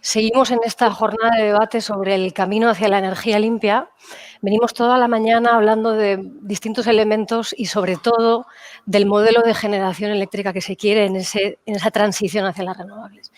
Seguimos en esta jornada de debate sobre el camino hacia la energía limpia. Venimos toda la mañana hablando de distintos elementos y sobre todo del modelo de generación eléctrica que se quiere en esa transición hacia las renovables.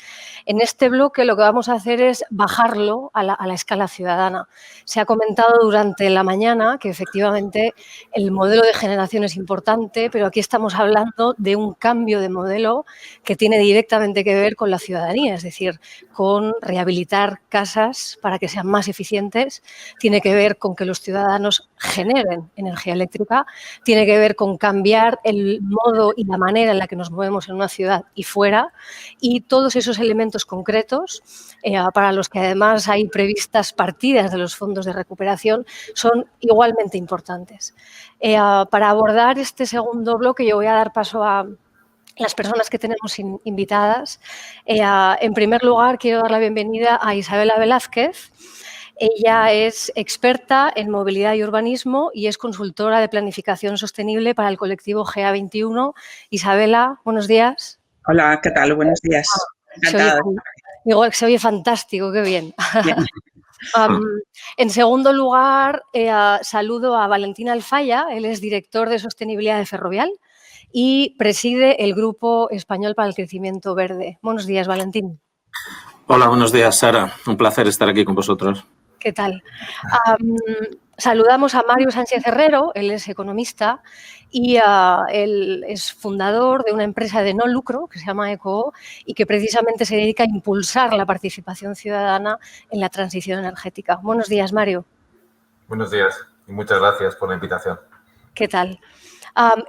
En este bloque lo que vamos a hacer es bajarlo a la escala ciudadana. Se ha comentado durante la mañana que efectivamente el modelo de generación es importante, pero aquí estamos hablando de un cambio de modelo que tiene directamente que ver con la ciudadanía, es decir, con rehabilitar casas para que sean más eficientes, tiene que ver con que los ciudadanos generen energía eléctrica, tiene que ver con cambiar el modo y la manera en la que nos movemos en una ciudad y fuera, y todos esos elementos concretos, para los que además hay previstas partidas de los fondos de recuperación, son igualmente importantes. Para abordar este segundo bloque yo voy a dar paso a las personas que tenemos invitadas. En primer lugar, quiero dar la bienvenida a Isabela Velázquez. Ella es experta en movilidad y urbanismo y es consultora de planificación sostenible para el colectivo GA21. Isabela, buenos días. Hola, ¿qué tal? Buenos días. Se oye fantástico, qué bien. Bien. En segundo lugar, saludo a Valentín Alfaya, él es director de sostenibilidad de Ferrovial y preside el Grupo Español para el Crecimiento Verde. Buenos días, Valentín. Hola, buenos días, Sara. Un placer estar aquí con vosotros. ¿Qué tal? Saludamos a Mario Sánchez Herrero, él es economista y él es fundador de una empresa de no lucro que se llama ECO y que precisamente se dedica a impulsar la participación ciudadana en la transición energética. Buenos días, Mario. Buenos días y muchas gracias por la invitación. ¿Qué tal?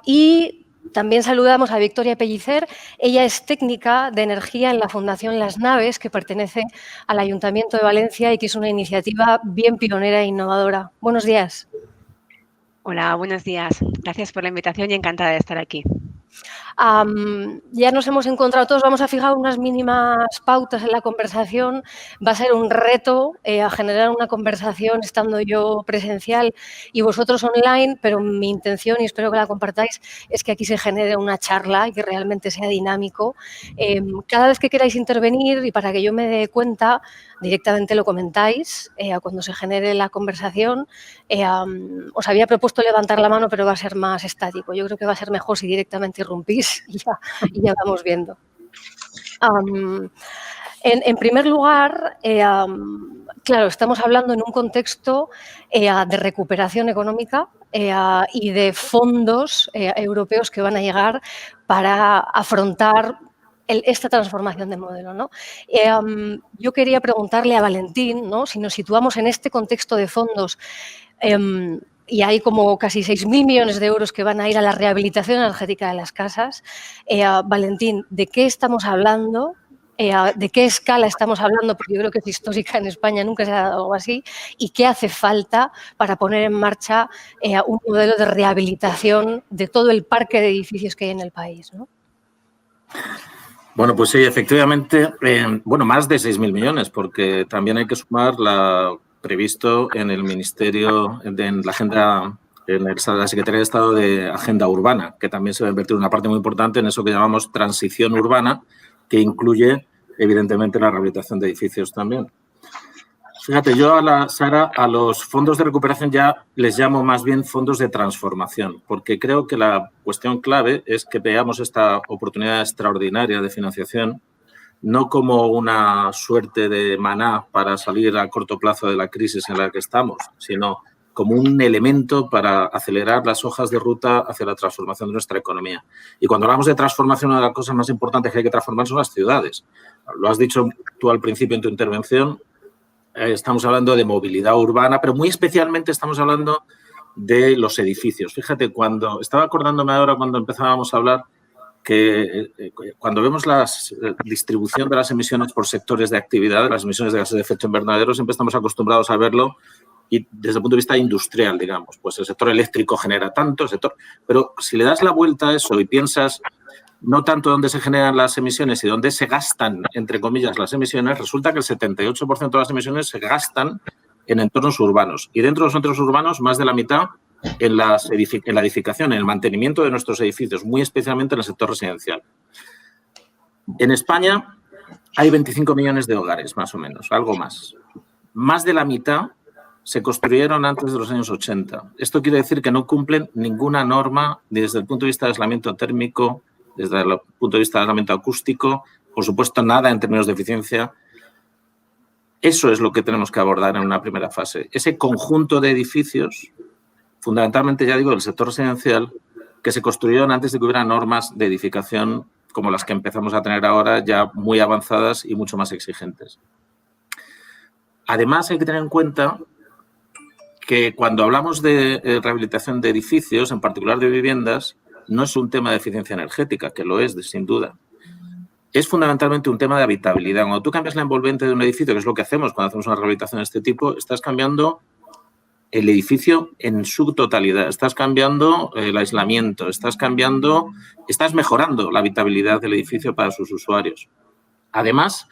Y también saludamos a Victoria Pellicer. Ella es técnica de energía en la Fundación Las Naves, que pertenece al Ayuntamiento de Valencia y que es una iniciativa bien pionera e innovadora. Buenos días. Hola, buenos días. Gracias por la invitación y encantada de estar aquí. Ya nos hemos encontrado todos, vamos a fijar unas mínimas pautas en la conversación. Va a ser un reto a generar una conversación estando yo presencial y vosotros online, pero mi intención, y espero que la compartáis, es que aquí se genere una charla y que realmente sea dinámico. Cada vez que queráis intervenir y para que yo me dé cuenta, directamente lo comentáis cuando se genere la conversación. Os había propuesto levantar la mano, pero va a ser más estático. Yo creo que va a ser mejor si directamente irrumpís y ya vamos viendo. En primer lugar, claro, estamos hablando en un contexto de recuperación económica y de fondos europeos que van a llegar para afrontar esta transformación de modelo, ¿no? Yo quería preguntarle a Valentín, ¿no? Si nos situamos en este contexto de fondos y hay como casi 6.000 millones de euros que van a ir a la rehabilitación energética de las casas. Valentín, ¿de qué estamos hablando? ¿De qué escala estamos hablando? Porque yo creo que es histórica en España, nunca se ha dado algo así. ¿Y qué hace falta para poner en marcha un modelo de rehabilitación de todo el parque de edificios que hay en el país, ¿no? Bueno, pues sí, efectivamente, más de 6.000 millones, porque también hay que sumar la previsto en el Ministerio, en la Agenda, en la Secretaría de Estado de Agenda Urbana, que también se va a invertir una parte muy importante en eso que llamamos transición urbana, que incluye, evidentemente, la rehabilitación de edificios también. Fíjate, yo Sara, a los fondos de recuperación ya les llamo más bien fondos de transformación, porque creo que la cuestión clave es que veamos esta oportunidad extraordinaria de financiación no como una suerte de maná para salir a corto plazo de la crisis en la que estamos, sino como un elemento para acelerar las hojas de ruta hacia la transformación de nuestra economía. Y cuando hablamos de transformación, una de las cosas más importantes que hay que transformar son las ciudades. Lo has dicho tú al principio en tu intervención, estamos hablando de movilidad urbana, pero muy especialmente estamos hablando de los edificios. Fíjate, cuando estaba acordándome ahora cuando empezábamos a hablar que cuando vemos la distribución de las emisiones por sectores de actividad, las emisiones de gases de efecto invernadero, siempre estamos acostumbrados a verlo y desde el punto de vista industrial, digamos, pues el sector eléctrico genera tanto, pero si le das la vuelta a eso y piensas no tanto dónde se generan las emisiones y dónde se gastan, entre comillas, las emisiones, resulta que el 78% de las emisiones se gastan en entornos urbanos. Y dentro de los entornos urbanos, más de la mitad en la edificación, en el mantenimiento de nuestros edificios, muy especialmente en el sector residencial. En España, hay 25 millones de hogares, más o menos, algo más. Más de la mitad se construyeron antes de los años 80. Esto quiere decir que no cumplen ninguna norma desde el punto de vista de aislamiento térmico, desde el punto de vista de aislamiento acústico, por supuesto nada en términos de eficiencia. Eso es lo que tenemos que abordar en una primera fase. Ese conjunto de edificios, fundamentalmente, ya digo, del sector residencial, que se construyeron antes de que hubiera normas de edificación como las que empezamos a tener ahora, ya muy avanzadas y mucho más exigentes. Además, hay que tener en cuenta que cuando hablamos de rehabilitación de edificios, en particular de viviendas, no es un tema de eficiencia energética, que lo es, sin duda. Es fundamentalmente un tema de habitabilidad. Cuando tú cambias la envolvente de un edificio, que es lo que hacemos cuando hacemos una rehabilitación de este tipo, estás cambiando el edificio en su totalidad. Estás cambiando el aislamiento, estás mejorando la habitabilidad del edificio para sus usuarios. Además,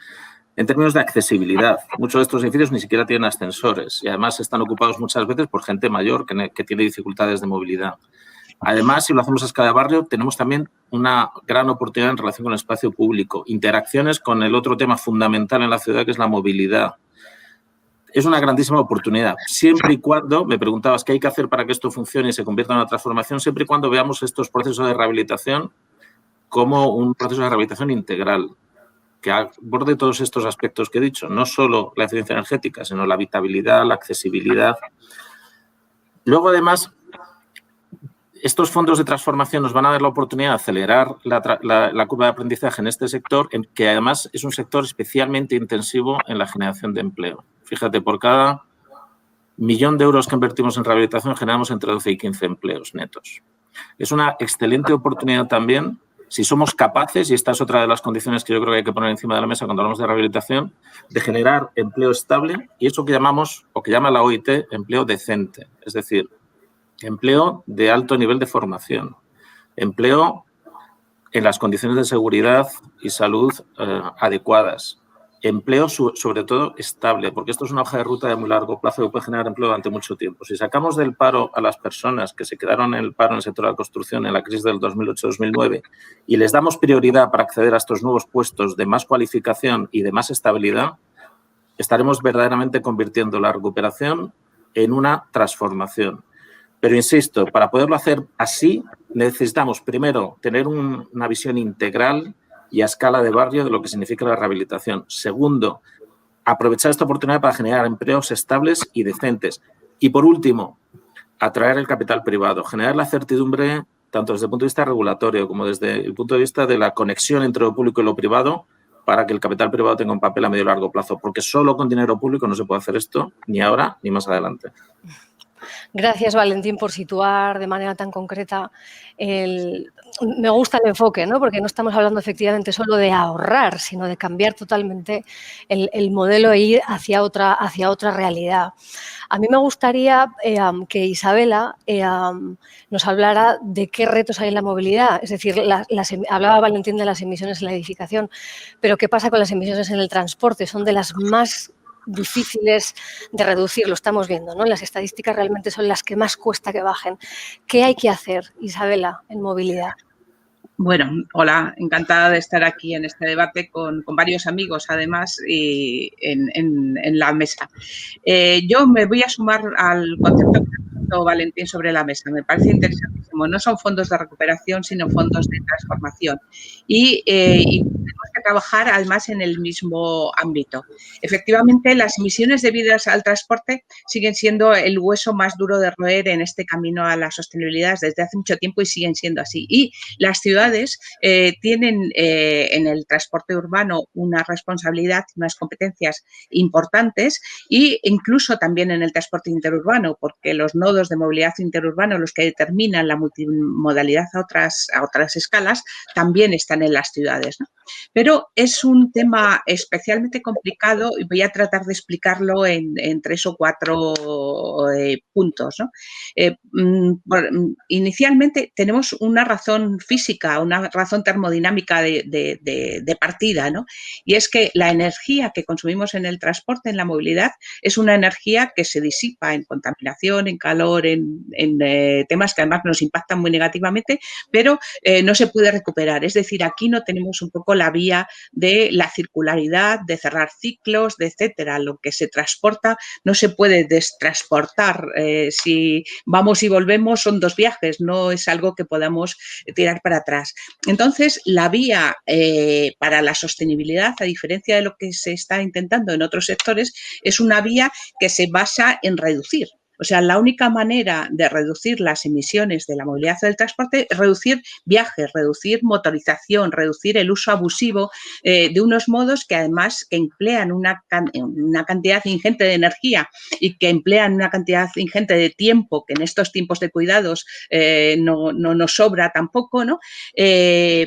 en términos de accesibilidad, muchos de estos edificios ni siquiera tienen ascensores y además están ocupados muchas veces por gente mayor que tiene dificultades de movilidad. Además, si lo hacemos a escala de barrio, tenemos también una gran oportunidad en relación con el espacio público, interacciones con el otro tema fundamental en la ciudad, que es la movilidad. Es una grandísima oportunidad, siempre y cuando, me preguntabas qué hay que hacer para que esto funcione y se convierta en una transformación, siempre y cuando veamos estos procesos de rehabilitación como un proceso de rehabilitación integral, que aborde todos estos aspectos que he dicho, no solo la eficiencia energética, sino la habitabilidad, la accesibilidad. Luego, además, estos fondos de transformación nos van a dar la oportunidad de acelerar la curva de aprendizaje en este sector, que además es un sector especialmente intensivo en la generación de empleo. Fíjate, por cada millón de euros que invertimos en rehabilitación generamos entre 12 y 15 empleos netos. Es una excelente oportunidad también, si somos capaces, y esta es otra de las condiciones que yo creo que hay que poner encima de la mesa cuando hablamos de rehabilitación, de generar empleo estable y eso que llamamos, o que llama la OIT, empleo decente. Es decir, empleo de alto nivel de formación, empleo en las condiciones de seguridad y salud adecuadas, empleo sobre todo estable, porque esto es una hoja de ruta de muy largo plazo que puede generar empleo durante mucho tiempo. Si sacamos del paro a las personas que se quedaron en el paro en el sector de la construcción en la crisis del 2008-2009 y les damos prioridad para acceder a estos nuevos puestos de más cualificación y de más estabilidad, estaremos verdaderamente convirtiendo la recuperación en una transformación. Pero insisto, para poderlo hacer así, necesitamos primero tener una visión integral y a escala de barrio de lo que significa la rehabilitación. Segundo, aprovechar esta oportunidad para generar empleos estables y decentes. Y por último, atraer el capital privado, generar la certidumbre tanto desde el punto de vista regulatorio como desde el punto de vista de la conexión entre lo público y lo privado para que el capital privado tenga un papel a medio y largo plazo, porque solo con dinero público no se puede hacer esto, ni ahora ni más adelante. Gracias, Valentín, por situar de manera tan concreta me gusta el enfoque, ¿no? Porque no estamos hablando efectivamente solo de ahorrar, sino de cambiar totalmente el modelo e ir hacia otra realidad. A mí me gustaría que Isabela nos hablara de qué retos hay en la movilidad. Es decir, hablaba Valentín de las emisiones en la edificación, pero ¿qué pasa con las emisiones en el transporte? Son de las más difíciles de reducir, lo estamos viendo, ¿no? Las estadísticas realmente son las que más cuesta que bajen. ¿Qué hay que hacer, Isabela, en movilidad? Bueno, hola, encantada de estar aquí en este debate con varios amigos, además, y en la mesa. Yo me voy a sumar al concepto que ha puesto Valentín sobre la mesa. Me parece interesantísimo. No son fondos de recuperación, sino fondos de transformación. Y tenemos que trabajar, además, en el mismo ámbito. Efectivamente, las emisiones debidas al transporte siguen siendo el hueso más duro de roer en este camino a la sostenibilidad desde hace mucho tiempo y siguen siendo así. Y las ciudades tienen en el transporte urbano una responsabilidad, unas competencias importantes e incluso también en el transporte interurbano, porque los nodos de movilidad interurbano, los que determinan la multimodalidad a otras escalas, también están en las ciudades, ¿no? Pero es un tema especialmente complicado y voy a tratar de explicarlo en 3 o 4 puntos, ¿no? Inicialmente tenemos una razón física, una razón termodinámica de partida, ¿no? Y es que la energía que consumimos en el transporte, en la movilidad, es una energía que se disipa en contaminación, en calor, valor en temas que además nos impactan muy negativamente, pero no se puede recuperar. Es decir, aquí no tenemos un poco la vía de la circularidad, de cerrar ciclos, de etcétera. Lo que se transporta no se puede destransportar. Si vamos y volvemos son 2 viajes, no es algo que podamos tirar para atrás. Entonces, la vía para la sostenibilidad, a diferencia de lo que se está intentando en otros sectores, es una vía que se basa en reducir. O sea, la única manera de reducir las emisiones de la movilidad del transporte es reducir viajes, reducir motorización, reducir el uso abusivo de unos modos que además que emplean una cantidad ingente de energía y que emplean una cantidad ingente de tiempo, que en estos tiempos de cuidados no nos sobra tampoco, ¿no?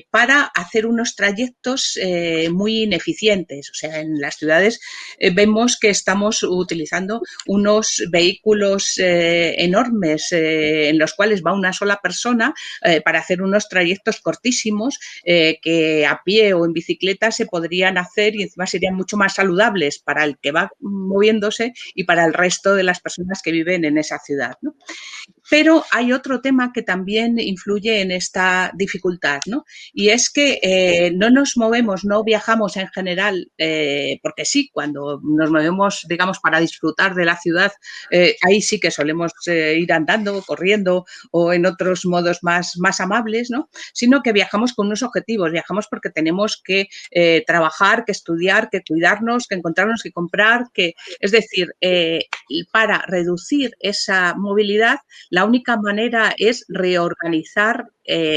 Para hacer unos trayectos muy ineficientes. O sea, en las ciudades vemos que estamos utilizando unos vehículos enormes en los cuales va una sola persona para hacer unos trayectos cortísimos que a pie o en bicicleta se podrían hacer y encima serían mucho más saludables para el que va moviéndose y para el resto de las personas que viven en esa ciudad, ¿no? Pero hay otro tema que también influye en esta dificultad, ¿no? Y es que no nos movemos, no viajamos en general, porque sí, cuando nos movemos, digamos, para disfrutar de la ciudad, ahí sí que solemos ir andando, corriendo o en otros modos más amables, ¿no? Sino que viajamos con unos objetivos, viajamos porque tenemos que trabajar, que estudiar, que cuidarnos, que encontrarnos, que comprar, es decir, para reducir esa movilidad, la única manera es reorganizar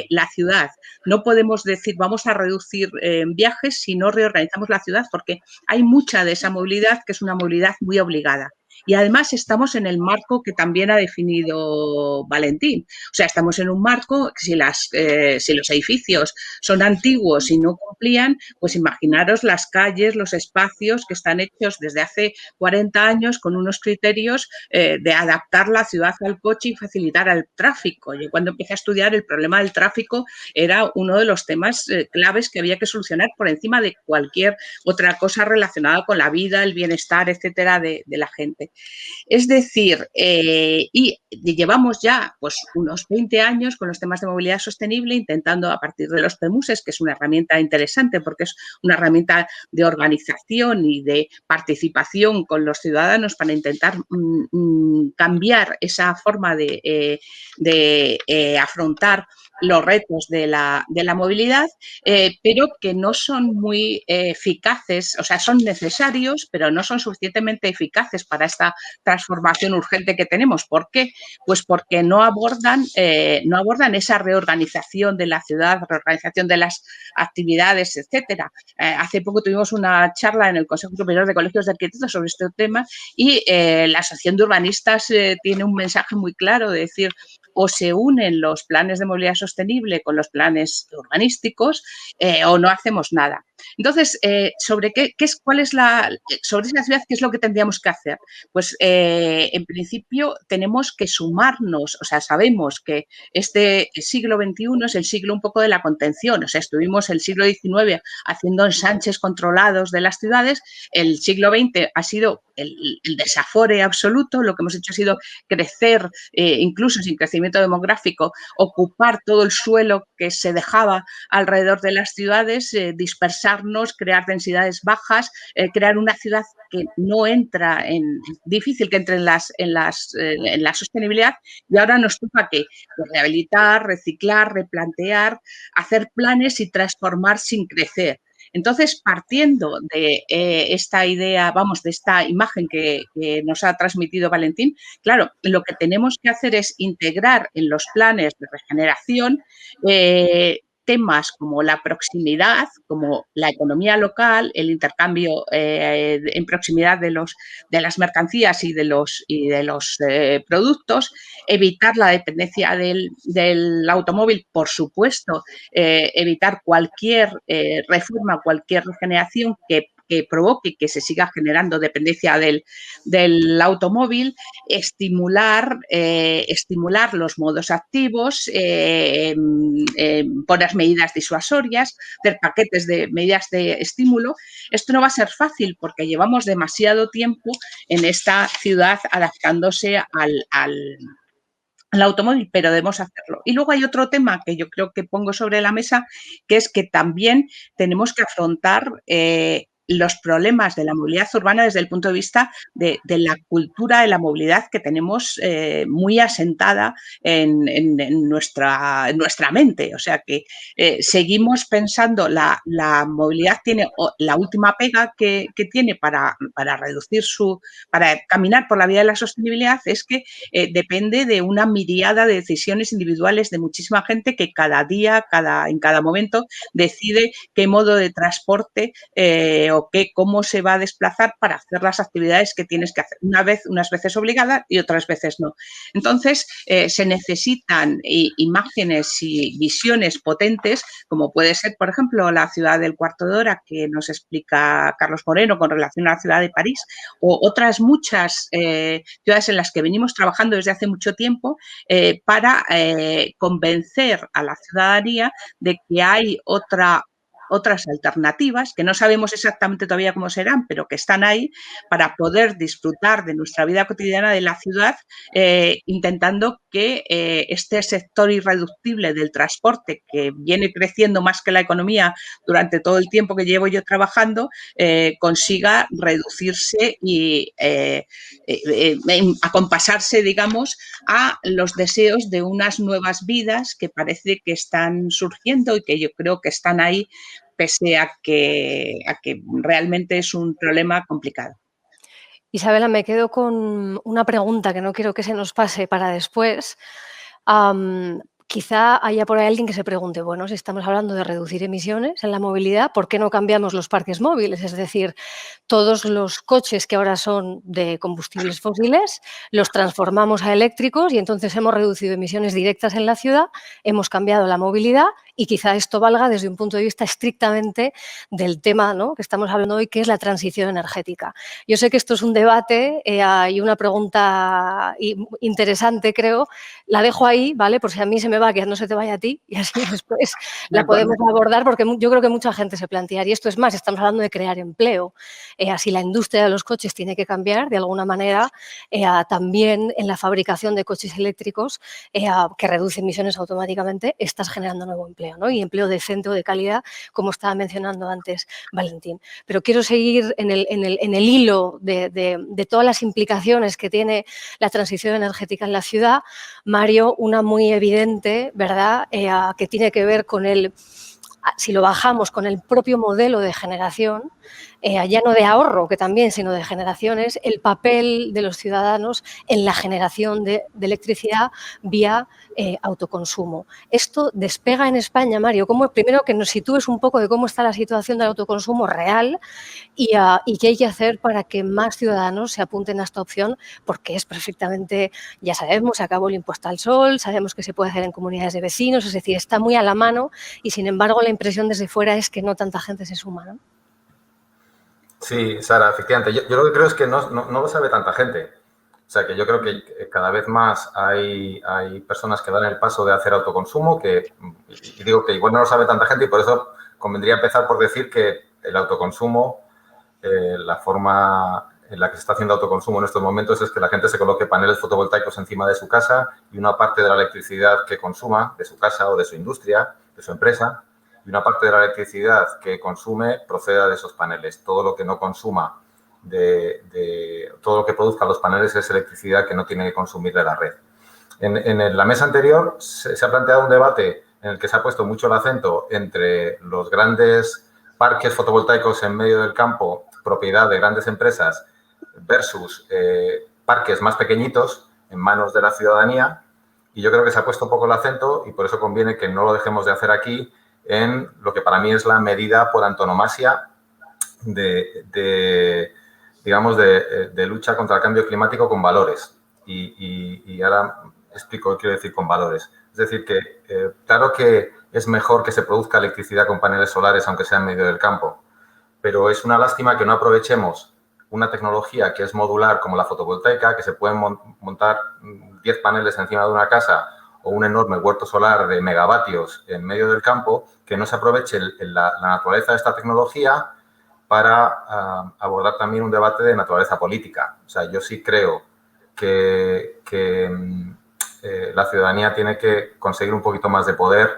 la ciudad. No podemos decir vamos a reducir viajes si no reorganizamos la ciudad, porque hay mucha de esa movilidad que es una movilidad muy obligada. Y además estamos en el marco que también ha definido Valentín. O sea, estamos en un marco, si los edificios son antiguos y no cumplían, pues imaginaros las calles, los espacios que están hechos desde hace 40 años con unos criterios de adaptar la ciudad al coche y facilitar el tráfico. Yo cuando empecé a estudiar el problema del tráfico era uno de los temas claves que había que solucionar por encima de cualquier otra cosa relacionada con la vida, el bienestar, etcétera, de la gente. Es decir, y llevamos ya pues unos 20 años con los temas de movilidad sostenible intentando a partir de los PEMUSES, que es una herramienta interesante porque es una herramienta de organización y de participación con los ciudadanos para intentar cambiar esa forma de afrontar los retos de la movilidad, pero que no son muy eficaces, o sea, son necesarios, pero no son suficientemente eficaces para esta transformación urgente que tenemos. ¿Por qué? Pues porque no abordan esa reorganización de la ciudad, reorganización de las actividades, etcétera. Hace poco tuvimos una charla en el Consejo Superior de Colegios de Arquitectos sobre este tema y la Asociación de Urbanistas tiene un mensaje muy claro de decir, o se unen los planes de movilidad sostenible con los planes urbanísticos o no hacemos nada. Entonces, sobre sobre esa ciudad, ¿qué es lo que tendríamos que hacer? Pues, en principio, tenemos que sumarnos, o sea, sabemos que este siglo XXI es el siglo un poco de la contención, o sea, estuvimos el siglo XIX haciendo ensanches controlados de las ciudades, el siglo XX ha sido el desafore absoluto, lo que hemos hecho ha sido crecer, incluso sin crecimiento demográfico, ocupar todo el suelo que se dejaba alrededor de las ciudades, dispersarnos, crear densidades bajas, crear una ciudad que no entra difícil que entre en la sostenibilidad, y ahora nos toca que rehabilitar, reciclar, replantear, hacer planes y transformar sin crecer. Entonces, partiendo de esta idea, de esta imagen que nos ha transmitido Valentín, claro, lo que tenemos que hacer es integrar en los planes de regeneración temas como la proximidad, como la economía local, el intercambio en proximidad de las mercancías y de los productos, evitar la dependencia del automóvil, por supuesto, evitar cualquier reforma, cualquier regeneración que provoque que se siga generando dependencia del automóvil, estimular los modos activos, poner medidas disuasorias, hacer paquetes de medidas de estímulo. Esto no va a ser fácil porque llevamos demasiado tiempo en esta ciudad adaptándose al automóvil, pero debemos hacerlo. Y luego hay otro tema que yo creo que pongo sobre la mesa, que es que también tenemos que afrontar los problemas de la movilidad urbana desde el punto de vista de la cultura de la movilidad que tenemos muy asentada en nuestra mente. O sea que seguimos pensando, la movilidad tiene la última pega que tiene para reducir para caminar por la vía de la sostenibilidad, es que depende de una miriada de decisiones individuales de muchísima gente que cada día, en cada momento, decide qué modo de transporte o cómo se va a desplazar para hacer las actividades que tienes que hacer. Unas veces obligadas y otras veces no. Entonces, se necesitan imágenes y visiones potentes, como puede ser, por ejemplo, la ciudad del Cuarto de Hora, que nos explica Carlos Moreno con relación a la ciudad de París, o otras muchas ciudades en las que venimos trabajando desde hace mucho tiempo para convencer a la ciudadanía de que hay otras alternativas que no sabemos exactamente todavía cómo serán, pero que están ahí para poder disfrutar de nuestra vida cotidiana de la ciudad, intentando que este sector irreductible del transporte, que viene creciendo más que la economía durante todo el tiempo que llevo yo trabajando, consiga reducirse y acompasarse, digamos, a los deseos de unas nuevas vidas que parece que están surgiendo y que yo creo que están ahí, pese a que realmente es un problema complicado. Isabela, me quedo con una pregunta que no quiero que se nos pase para después. Quizá haya por ahí alguien que se pregunte, bueno, si estamos hablando de reducir emisiones en la movilidad, ¿por qué no cambiamos los parques móviles? Es decir, todos los coches que ahora son de combustibles fósiles los transformamos a eléctricos y entonces hemos reducido emisiones directas en la ciudad, hemos cambiado la movilidad y quizá esto valga desde un punto de vista estrictamente del tema, ¿no?, que estamos hablando hoy, que es la transición energética. Yo sé que esto es un debate y una pregunta interesante, creo. La dejo ahí, ¿vale? Por si a mí se me va, que no se te vaya a ti, y así después la podemos abordar, porque yo creo que mucha gente se plantearía esto. Es más, estamos hablando de crear empleo. Así la industria de los coches tiene que cambiar de alguna manera, también en la fabricación de coches eléctricos, que reduce emisiones automáticamente, estás generando nuevo empleo, ¿no? Y empleo decente o de calidad, como estaba mencionando antes Valentín. Pero quiero seguir en el hilo de todas las implicaciones que tiene la transición energética en la ciudad. Mario, una muy evidente, ¿verdad?, que tiene que ver con si lo bajamos, con el propio modelo de generación, ya no de ahorro, que también, sino de generaciones, el papel de los ciudadanos en la generación de electricidad vía autoconsumo. Esto despega en España, Mario. Primero que nos sitúes un poco de cómo está la situación del autoconsumo real y qué hay que hacer para que más ciudadanos se apunten a esta opción, porque es perfectamente, ya sabemos, se acabó el impuesto al sol, sabemos que se puede hacer en comunidades de vecinos, es decir, está muy a la mano y, sin embargo, la impresión desde fuera es que no tanta gente se suma, ¿no? Sí, Sara, efectivamente. Yo lo que creo es que no lo sabe tanta gente. O sea, que yo creo que cada vez más hay personas que dan el paso de hacer autoconsumo, y digo que igual no lo sabe tanta gente, y por eso convendría empezar por decir que el autoconsumo, la forma en la que se está haciendo autoconsumo en estos momentos es que la gente se coloque paneles fotovoltaicos encima de su casa y una parte de la electricidad que consuma de su casa o de su industria, de su empresa, y una parte de la electricidad que consume proceda de esos paneles. Todo lo que no consuma, todo lo que produzca los paneles es electricidad que no tiene que consumir de la red. En la mesa anterior se ha planteado un debate en el que se ha puesto mucho el acento entre los grandes parques fotovoltaicos en medio del campo, propiedad de grandes empresas, versus parques más pequeñitos en manos de la ciudadanía. Y yo creo que se ha puesto un poco el acento, y por eso conviene que no lo dejemos de hacer aquí, en lo que para mí es la medida por antonomasia de lucha contra el cambio climático con valores. Y ahora explico qué quiero decir con valores. Es decir, que claro que es mejor que se produzca electricidad con paneles solares, aunque sea en medio del campo, pero es una lástima que no aprovechemos una tecnología que es modular como la fotovoltaica, que se pueden montar 10 paneles encima de una casa o un enorme huerto solar de megavatios en medio del campo, que no se aproveche la naturaleza de esta tecnología para abordar también un debate de naturaleza política. O sea, yo sí creo que la ciudadanía tiene que conseguir un poquito más de poder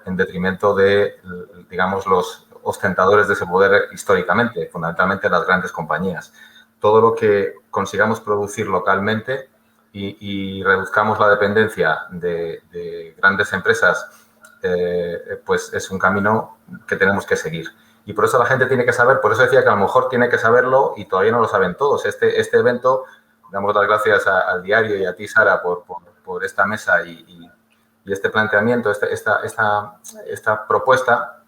en detrimento de, digamos, los ostentadores de ese poder históricamente, fundamentalmente las grandes compañías. Todo lo que consigamos producir localmente y reduzcamos la dependencia de grandes empresas, pues es un camino que tenemos que seguir. Y por eso la gente tiene que saber, por eso decía que a lo mejor tiene que saberlo y todavía no lo saben todos. Este evento, damos las gracias al diario y a ti, Sara, por esta mesa y este planteamiento, esta propuesta.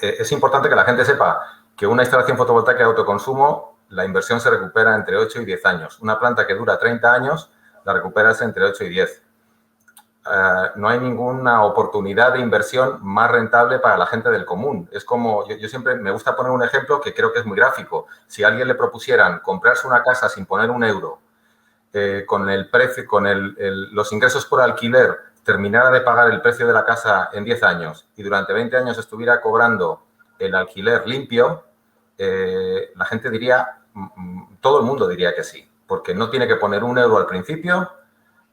Es importante que la gente sepa que una instalación fotovoltaica de autoconsumo, la inversión se recupera entre 8 y 10 años. Una planta que dura 30 años, la recuperas entre 8 y 10. No hay ninguna oportunidad de inversión más rentable para la gente del común. Es como, yo siempre me gusta poner un ejemplo que creo que es muy gráfico. Si a alguien le propusieran comprarse una casa sin poner un euro, con el precio, con los ingresos por alquiler, terminara de pagar el precio de la casa en 10 años y durante 20 años estuviera cobrando el alquiler limpio, la gente diría, todo el mundo diría que sí, porque no tiene que poner un euro al principio,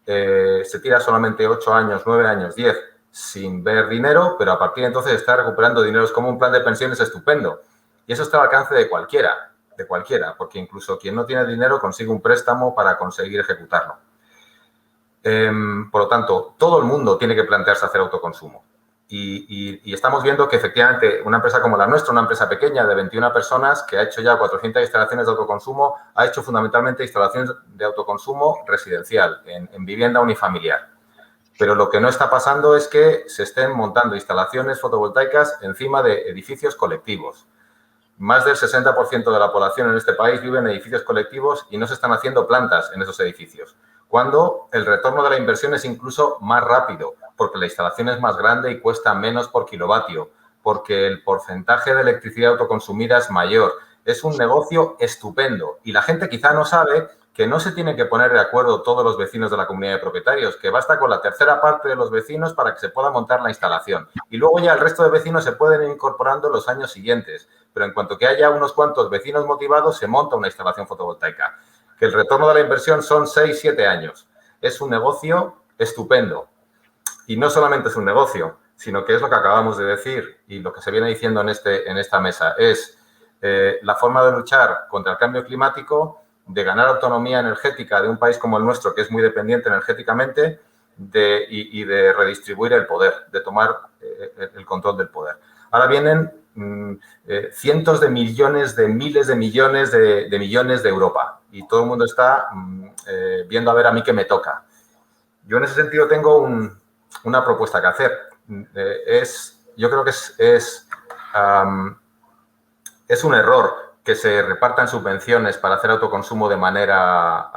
se tira solamente 8 años, 9 años, 10 sin ver dinero, pero a partir de entonces está recuperando dinero. Es como un plan de pensiones estupendo. Y eso está al alcance de cualquiera, porque incluso quien no tiene dinero consigue un préstamo para conseguir ejecutarlo. Por lo tanto, todo el mundo tiene que plantearse hacer autoconsumo. Y estamos viendo que efectivamente una empresa como la nuestra, una empresa pequeña de 21 personas que ha hecho ya 400 instalaciones de autoconsumo, ha hecho fundamentalmente instalaciones de autoconsumo residencial, en vivienda unifamiliar. Pero lo que no está pasando es que se estén montando instalaciones fotovoltaicas encima de edificios colectivos. Más del 60% de la población en este país vive en edificios colectivos y no se están haciendo plantas en esos edificios, cuando el retorno de la inversión es incluso más rápido, porque la instalación es más grande y cuesta menos por kilovatio, porque el porcentaje de electricidad autoconsumida es mayor. Es un negocio estupendo y la gente quizá no sabe que no se tienen que poner de acuerdo todos los vecinos de la comunidad de propietarios, que basta con la tercera parte de los vecinos para que se pueda montar la instalación. Y luego ya el resto de vecinos se pueden ir incorporando los años siguientes. Pero en cuanto que haya unos cuantos vecinos motivados, se monta una instalación fotovoltaica. Que el retorno de la inversión son 6, 7 años. Es un negocio estupendo. Y no solamente es un negocio, sino que es lo que acabamos de decir y lo que se viene diciendo en esta mesa. Es la forma de luchar contra el cambio climático, de ganar autonomía energética de un país como el nuestro, que es muy dependiente energéticamente, y de redistribuir el poder, de tomar el control del poder. Ahora vienen cientos de millones, de miles de millones de millones de Europa y todo el mundo está viendo a ver a mí qué me toca. Yo en ese sentido tengo una propuesta que hacer. Yo creo que es un error que se repartan subvenciones para hacer autoconsumo de manera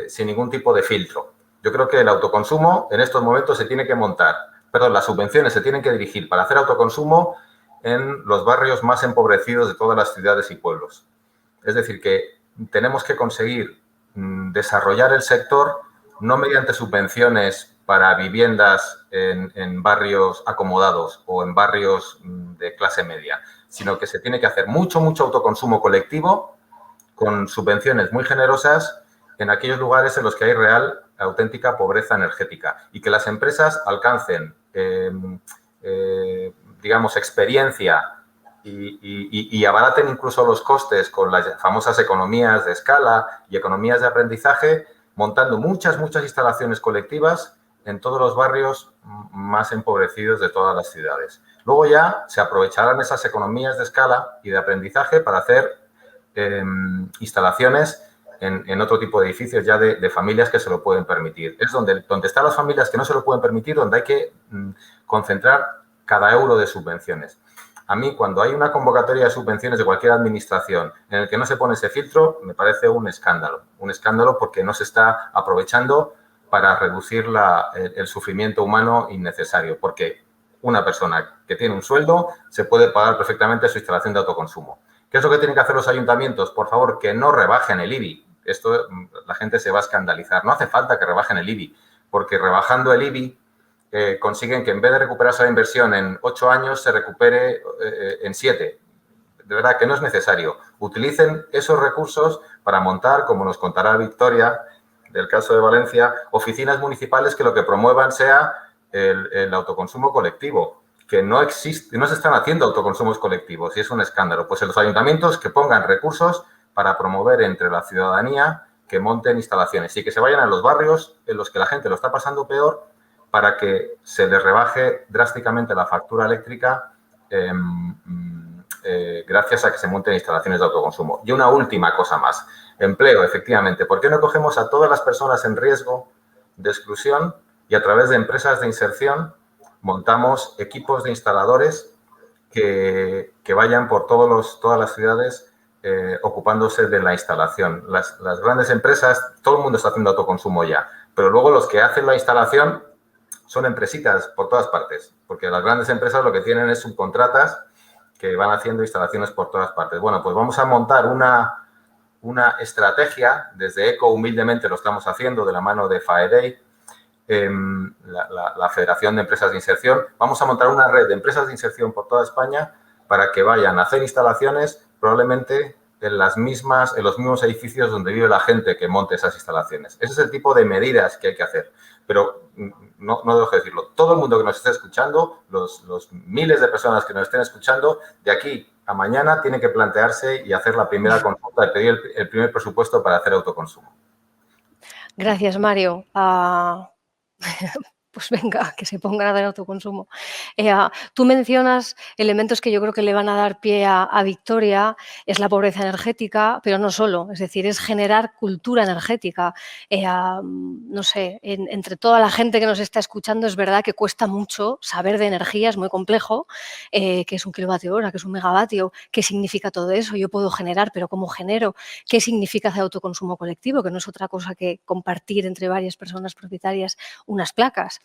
sin ningún tipo de filtro. Yo creo que el autoconsumo en estos momentos se tiene que montar, las subvenciones se tienen que dirigir para hacer autoconsumo en los barrios más empobrecidos de todas las ciudades y pueblos. Es decir, que tenemos que conseguir desarrollar el sector no mediante subvenciones para viviendas en barrios acomodados o en barrios de clase media, sino que se tiene que hacer mucho autoconsumo colectivo con subvenciones muy generosas en aquellos lugares en los que hay real, auténtica pobreza energética y que las empresas alcancen, digamos, experiencia y abaraten incluso los costes con las famosas economías de escala y economías de aprendizaje, montando muchas instalaciones colectivas en todos los barrios más empobrecidos de todas las ciudades. Luego ya se aprovecharán esas economías de escala y de aprendizaje para hacer instalaciones en otro tipo de edificios ya de familias que se lo pueden permitir. Es donde están las familias que no se lo pueden permitir, donde hay que concentrar cada euro de subvenciones. A mí, cuando hay una convocatoria de subvenciones de cualquier administración en el que no se pone ese filtro, me parece un escándalo. Un escándalo porque no se está aprovechando para reducir el sufrimiento humano innecesario. Porque una persona que tiene un sueldo se puede pagar perfectamente su instalación de autoconsumo. ¿Qué es lo que tienen que hacer los ayuntamientos? Por favor, que no rebajen el IBI. Esto la gente se va a escandalizar. No hace falta que rebajen el IBI, porque rebajando el IBI consiguen que en vez de recuperarse la inversión en 8 años, se recupere en 7. De verdad que no es necesario. Utilicen esos recursos para montar, como nos contará Victoria, del caso de Valencia, oficinas municipales que lo que promuevan sea el autoconsumo colectivo, que no existe, no se están haciendo autoconsumos colectivos y es un escándalo. Pues en los ayuntamientos que pongan recursos para promover entre la ciudadanía que monten instalaciones y que se vayan a los barrios en los que la gente lo está pasando peor para que se les rebaje drásticamente la factura eléctrica gracias a que se monten instalaciones de autoconsumo. Y una última cosa más. Empleo, efectivamente. ¿Por qué no cogemos a todas las personas en riesgo de exclusión y a través de empresas de inserción montamos equipos de instaladores que vayan por todas las ciudades ocupándose de la instalación? Las grandes empresas, todo el mundo está haciendo autoconsumo ya, pero luego los que hacen la instalación son empresitas por todas partes, porque las grandes empresas lo que tienen es subcontratas que van haciendo instalaciones por todas partes. Bueno, pues vamos a montar una estrategia, desde ECO humildemente lo estamos haciendo de la mano de FAEDEI, la Federación de Empresas de Inserción. Vamos a montar una red de empresas de inserción por toda España para que vayan a hacer instalaciones probablemente en los mismos edificios donde vive la gente que monte esas instalaciones. Ese es el tipo de medidas que hay que hacer. Pero no dejo de decirlo. Todo el mundo que nos esté escuchando, los miles de personas que nos estén escuchando, de aquí a mañana tiene que plantearse y hacer la primera consulta, de pedir el primer presupuesto para hacer autoconsumo. Gracias, Mario. Pues venga, que se pongan a dar autoconsumo. Tú mencionas elementos que yo creo que le van a dar pie a Victoria, es la pobreza energética, pero no solo, es decir, es generar cultura energética. No sé, entre toda la gente que nos está escuchando es verdad que cuesta mucho saber de energía, es muy complejo, qué es un kilovatio hora, qué es un megavatio, qué significa todo eso, yo puedo generar, pero ¿cómo genero? ¿Qué significa hacer autoconsumo colectivo? Que no es otra cosa que compartir entre varias personas propietarias unas placas.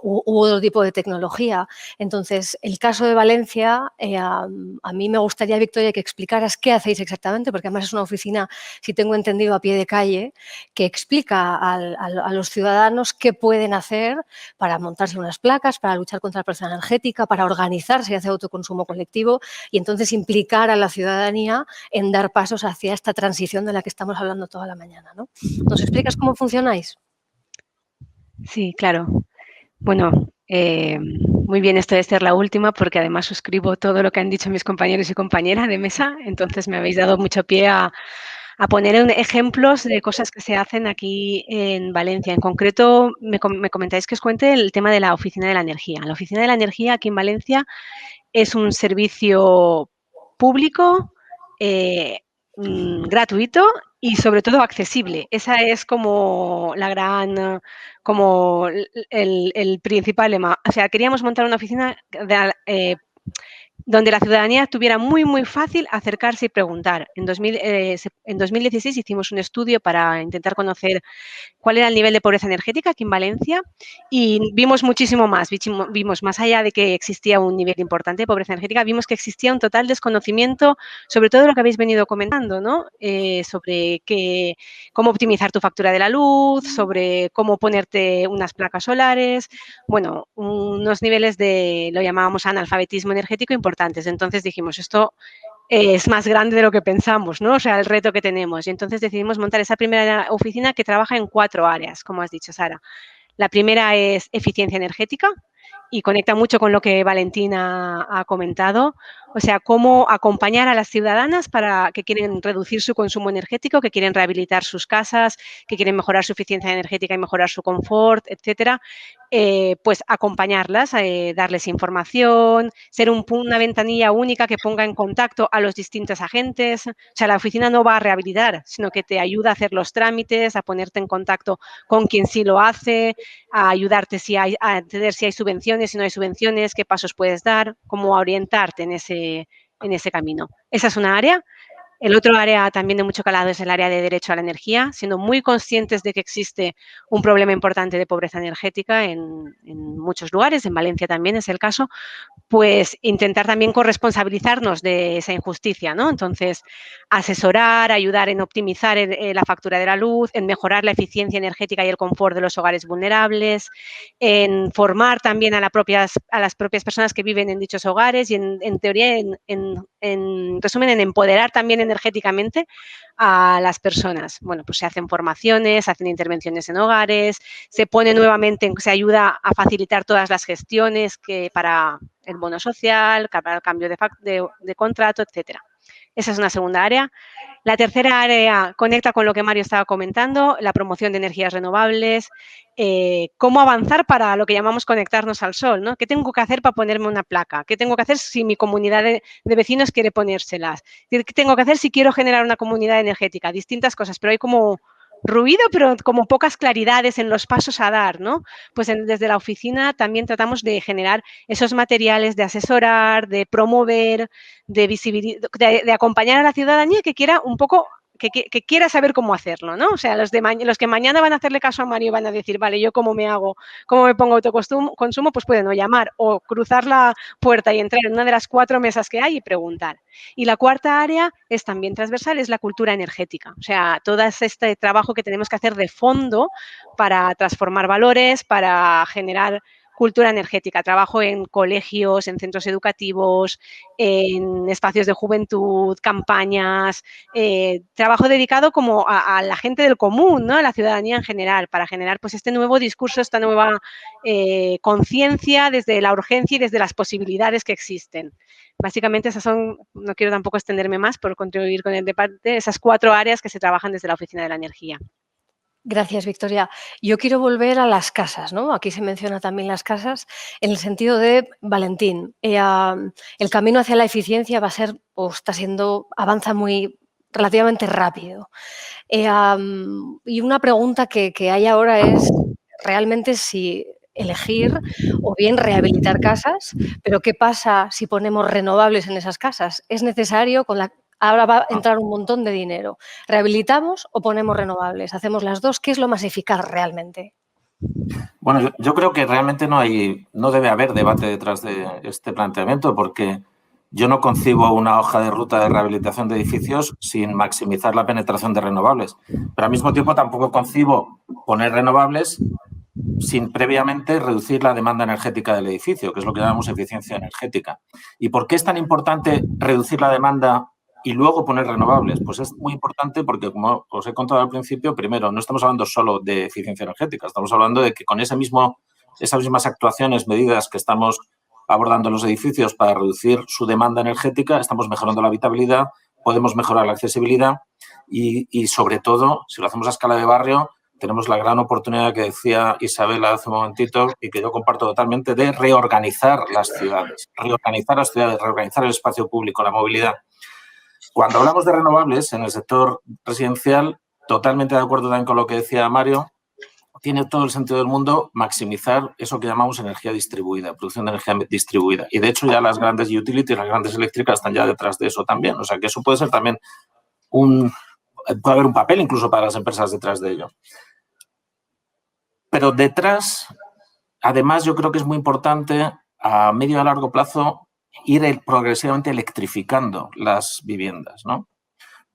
U otro tipo de tecnología. Entonces, el caso de Valencia, a mí me gustaría, Victoria, que explicaras qué hacéis exactamente, porque además es una oficina, si tengo entendido, a pie de calle, que explica a los ciudadanos qué pueden hacer para montarse unas placas, para luchar contra la pobreza energética, para organizarse y hacer autoconsumo colectivo y entonces implicar a la ciudadanía en dar pasos hacia esta transición de la que estamos hablando toda la mañana, ¿no? ¿Nos explicas cómo funcionáis? Sí, claro. Bueno, muy bien esto de ser la última, porque además suscribo todo lo que han dicho mis compañeros y compañeras de mesa, entonces me habéis dado mucho pie a poner ejemplos de cosas que se hacen aquí en Valencia. En concreto, me comentáis que os cuente el tema de la Oficina de la Energía. La Oficina de la Energía aquí en Valencia es un servicio público, gratuito y sobre todo accesible. Esa es como la gran, como el principal lema. O sea, queríamos montar una oficina donde la ciudadanía tuviera muy, muy fácil acercarse y preguntar. En 2016 hicimos un estudio para intentar conocer cuál era el nivel de pobreza energética aquí en Valencia y vimos muchísimo más, vimos más allá de que existía un nivel importante de pobreza energética, vimos que existía un total desconocimiento sobre todo lo que habéis venido comentando, ¿no? Sobre cómo optimizar tu factura de la luz, sobre cómo ponerte unas placas solares, bueno, unos niveles de, lo llamábamos analfabetismo energético importantes. Entonces dijimos, esto es más grande de lo que pensamos, ¿no? O sea, el reto que tenemos. Y entonces decidimos montar esa primera oficina que trabaja en 4 áreas, como has dicho, Sara. La primera es eficiencia energética y conecta mucho con lo que Valentina ha comentado. O sea, cómo acompañar a las ciudadanas para que quieren reducir su consumo energético, que quieren rehabilitar sus casas, que quieren mejorar su eficiencia energética y mejorar su confort, etcétera. Pues acompañarlas, darles información, ser una ventanilla única que ponga en contacto a los distintos agentes. O sea, la oficina no va a rehabilitar, sino que te ayuda a hacer los trámites, a ponerte en contacto con quien sí lo hace, a ayudarte a entender si hay subvenciones, si no hay subvenciones, qué pasos puedes dar, cómo orientarte en ese camino. Esa es una área. El otro área también de mucho calado es el área de derecho a la energía, siendo muy conscientes de que existe un problema importante de pobreza energética en muchos lugares, en Valencia también es el caso, pues intentar también corresponsabilizarnos de esa injusticia, ¿no? Entonces, asesorar, ayudar en optimizar la factura de la luz, en mejorar la eficiencia energética y el confort de los hogares vulnerables, en formar también a las propias personas que viven en dichos hogares y en teoría, en resumen, en empoderar también energéticamente a las personas. Bueno, pues se hacen formaciones, se hacen intervenciones en hogares, se pone nuevamente, se ayuda a facilitar todas las gestiones que para el bono social, para el cambio de contrato, etcétera. Esa es una segunda área. La tercera área conecta con lo que Mario estaba comentando, la promoción de energías renovables, cómo avanzar para lo que llamamos conectarnos al sol, ¿no? ¿Qué tengo que hacer para ponerme una placa? ¿Qué tengo que hacer si mi comunidad de vecinos quiere ponérselas? ¿Qué tengo que hacer si quiero generar una comunidad energética? Distintas cosas, pero hay como ruido, pero como pocas claridades en los pasos a dar, ¿no? Pues desde la oficina también tratamos de generar esos materiales, de asesorar, de promover, de visibilizar, de acompañar a la ciudadanía que quiera un poco, que quiera saber cómo hacerlo, ¿no? O sea, los que mañana van a hacerle caso a Mario van a decir, vale, ¿yo cómo me hago? ¿Cómo me pongo autoconsumo? Pues pueden o llamar o cruzar la puerta y entrar en una de las 4 mesas que hay y preguntar. Y la cuarta área es también transversal, es la cultura energética. O sea, todo este trabajo que tenemos que hacer de fondo para transformar valores, para generar cultura energética. Trabajo en colegios, en centros educativos, en espacios de juventud, campañas, trabajo dedicado como a la gente del común, ¿no? A la ciudadanía en general, para generar pues este nuevo discurso, esta nueva conciencia desde la urgencia y desde las posibilidades que existen. Básicamente esas son, no quiero tampoco extenderme más por contribuir con el debate, esas 4 áreas que se trabajan desde la Oficina de la Energía. Gracias, Victoria. Yo quiero volver a las casas, ¿no? Aquí se menciona también las casas en el sentido de, Valentín, el camino hacia la eficiencia va a ser, o está siendo, avanza muy relativamente rápido. Y una pregunta que hay ahora es realmente si elegir o bien rehabilitar casas, pero ¿qué pasa si ponemos renovables en esas casas? ¿Es necesario ahora va a entrar un montón de dinero? ¿Rehabilitamos o ponemos renovables? ¿Hacemos las dos? ¿Qué es lo más eficaz realmente? Bueno, yo creo que realmente no debe haber debate detrás de este planteamiento porque yo no concibo una hoja de ruta de rehabilitación de edificios sin maximizar la penetración de renovables. Pero al mismo tiempo tampoco concibo poner renovables sin previamente reducir la demanda energética del edificio, que es lo que llamamos eficiencia energética. ¿Y por qué es tan importante reducir la demanda y luego poner renovables? Pues es muy importante porque, como os he contado al principio, primero, no estamos hablando solo de eficiencia energética, estamos hablando de que con esas mismas actuaciones, medidas que estamos abordando en los edificios para reducir su demanda energética, estamos mejorando la habitabilidad, podemos mejorar la accesibilidad y sobre todo, si lo hacemos a escala de barrio, tenemos la gran oportunidad que decía Isabela hace un momentito y que yo comparto totalmente de reorganizar las ciudades, reorganizar el espacio público, la movilidad. Cuando hablamos de renovables en el sector residencial, totalmente de acuerdo también con lo que decía Mario, tiene todo el sentido del mundo maximizar eso que llamamos energía distribuida, producción de energía distribuida. Y de hecho ya las grandes utilities, las grandes eléctricas están ya detrás de eso también. O sea que eso puede ser también puede haber un papel incluso para las empresas detrás de ello. Pero detrás, además, yo creo que es muy importante a medio y a largo plazo ir progresivamente electrificando las viviendas, ¿no?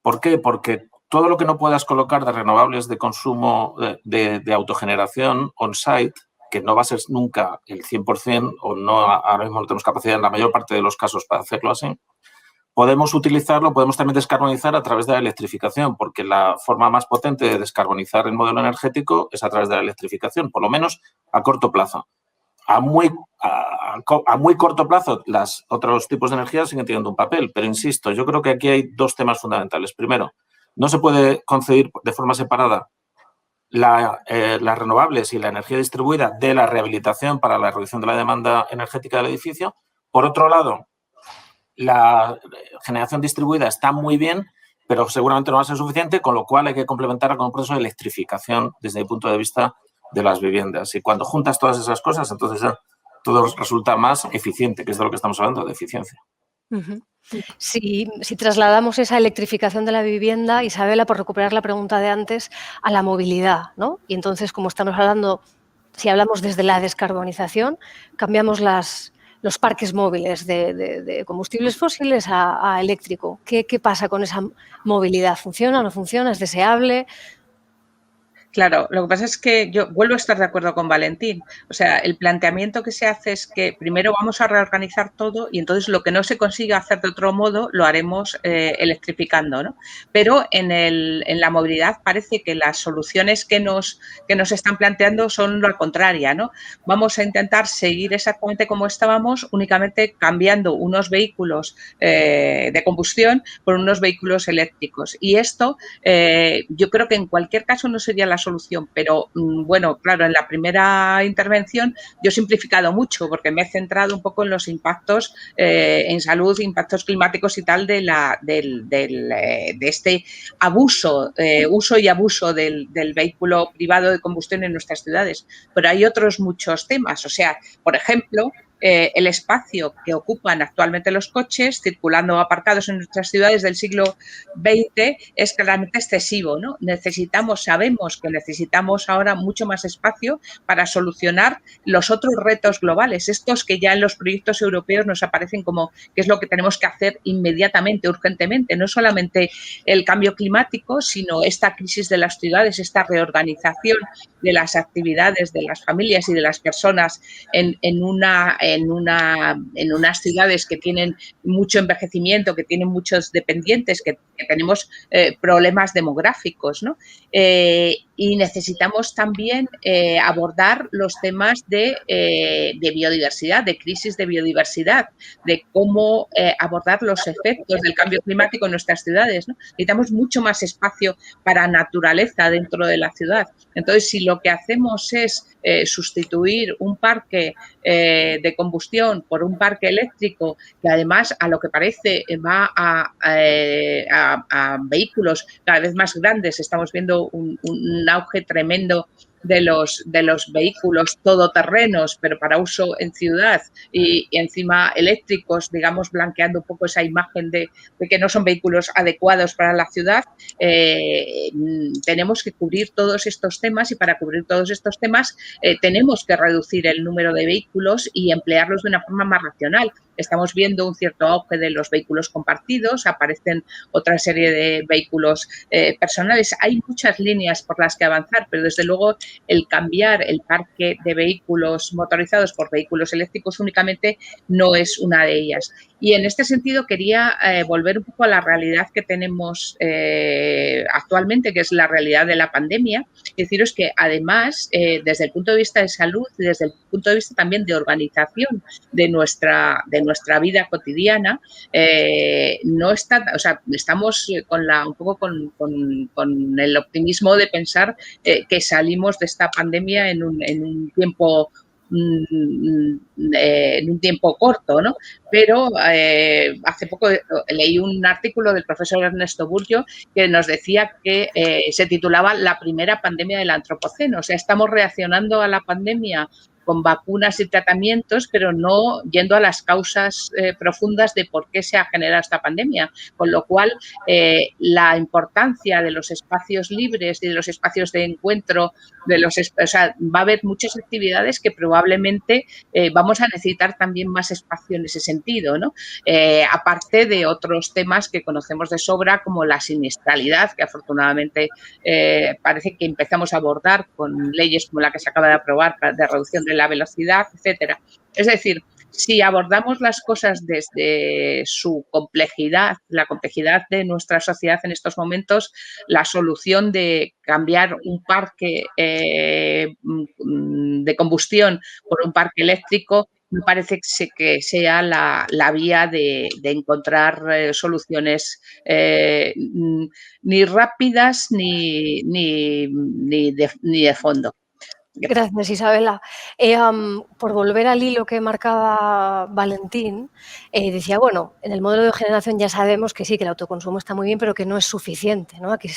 ¿Por qué? Porque todo lo que no puedas colocar de renovables de consumo de autogeneración on-site, que no va a ser nunca el 100% o no, ahora mismo no tenemos capacidad en la mayor parte de los casos para hacerlo así, podemos utilizarlo, podemos también descarbonizar a través de la electrificación, porque la forma más potente de descarbonizar el modelo energético es a través de la electrificación, por lo menos a corto plazo. A muy corto plazo, los otros tipos de energía siguen teniendo un papel, pero insisto, yo creo que aquí hay 2 temas fundamentales. Primero, no se puede concebir de forma separada las renovables y la energía distribuida de la rehabilitación para la reducción de la demanda energética del edificio. Por otro lado, la generación distribuida está muy bien, pero seguramente no va a ser suficiente, con lo cual hay que complementarla con un proceso de electrificación desde el punto de vista de las viviendas. Y cuando juntas todas esas cosas, entonces ya todo resulta más eficiente, que es de lo que estamos hablando, de eficiencia. Si trasladamos esa electrificación de la vivienda, Isabela, por recuperar la pregunta de antes, a la movilidad, ¿no? Y entonces, como estamos hablando, si hablamos desde la descarbonización, cambiamos los parques móviles de combustibles fósiles a eléctrico. ¿Qué pasa con esa movilidad? ¿Funciona o no funciona? ¿Es deseable? Claro, lo que pasa es que yo vuelvo a estar de acuerdo con Valentín. O sea, el planteamiento que se hace es que primero vamos a reorganizar todo y entonces lo que no se consiga hacer de otro modo lo haremos electrificando, ¿no? Pero en la movilidad parece que las soluciones que nos están planteando son la contraria, ¿no? Vamos a intentar seguir exactamente como estábamos, únicamente cambiando unos vehículos de combustión por unos vehículos eléctricos. Y esto yo creo que en cualquier caso no sería la solución, pero bueno, claro, en la primera intervención yo he simplificado mucho porque me he centrado un poco en los impactos en salud, impactos climáticos y tal de este abuso, uso y abuso del vehículo privado de combustión en nuestras ciudades. Pero hay otros muchos temas, o sea, por ejemplo, el espacio que ocupan actualmente los coches circulando aparcados en nuestras ciudades del siglo XX es claramente excesivo, ¿no? Sabemos que necesitamos ahora mucho más espacio para solucionar los otros retos globales, estos que ya en los proyectos europeos nos aparecen como que es lo que tenemos que hacer inmediatamente, urgentemente, no solamente el cambio climático, sino esta crisis de las ciudades, esta reorganización de las actividades de las familias y de las personas en unas ciudades que tienen mucho envejecimiento, que tienen muchos dependientes, que tenemos problemas demográficos, ¿no? Y necesitamos también abordar los temas de biodiversidad, de crisis de biodiversidad, de cómo abordar los efectos del cambio climático en nuestras ciudades, ¿no? Necesitamos mucho más espacio para naturaleza dentro de la ciudad. Entonces, si lo que hacemos es sustituir un parque de combustión por un parque eléctrico que además a lo que parece va a vehículos cada vez más grandes, estamos viendo un auge tremendo de los vehículos todoterrenos, pero para uso en ciudad y encima eléctricos, digamos, blanqueando un poco esa imagen de que no son vehículos adecuados para la ciudad, tenemos que cubrir todos estos temas y para cubrir todos estos temas tenemos que reducir el número de vehículos y emplearlos de una forma más racional. Estamos viendo un cierto auge de los vehículos compartidos, aparecen otra serie de vehículos personales. Hay muchas líneas por las que avanzar, pero desde luego el cambiar el parque de vehículos motorizados por vehículos eléctricos únicamente no es una de ellas. Y en este sentido quería volver un poco a la realidad que tenemos actualmente, que es la realidad de la pandemia. Deciros que además, desde el punto de vista de salud y desde el punto de vista también de organización de nuestra vida cotidiana, no está, o sea, estamos un poco con el optimismo de pensar que salimos de esta pandemia en un tiempo corto, ¿no? Pero hace poco leí un artículo del profesor Ernesto Burgio que nos decía que se titulaba La primera pandemia del antropoceno. O sea, estamos reaccionando a la pandemia con vacunas y tratamientos, pero no yendo a las causas profundas de por qué se ha generado esta pandemia. Con lo cual, la importancia de los espacios libres y de los espacios de encuentro, o sea, va a haber muchas actividades que probablemente vamos a necesitar también más espacio en ese sentido, ¿no? Aparte de otros temas que conocemos de sobra, como la siniestralidad, que afortunadamente parece que empezamos a abordar con leyes como la que se acaba de aprobar de reducción de la velocidad, etcétera. Es decir, si abordamos las cosas desde su complejidad, la complejidad de nuestra sociedad en estos momentos, la solución de cambiar un parque de combustión por un parque eléctrico me parece que sea la vía de encontrar soluciones ni rápidas ni de fondo. Gracias, Isabela. Por volver al hilo que marcaba Valentín, decía, bueno, en el modelo de generación ya sabemos que sí, que el autoconsumo está muy bien, pero que no es suficiente, ¿no? Que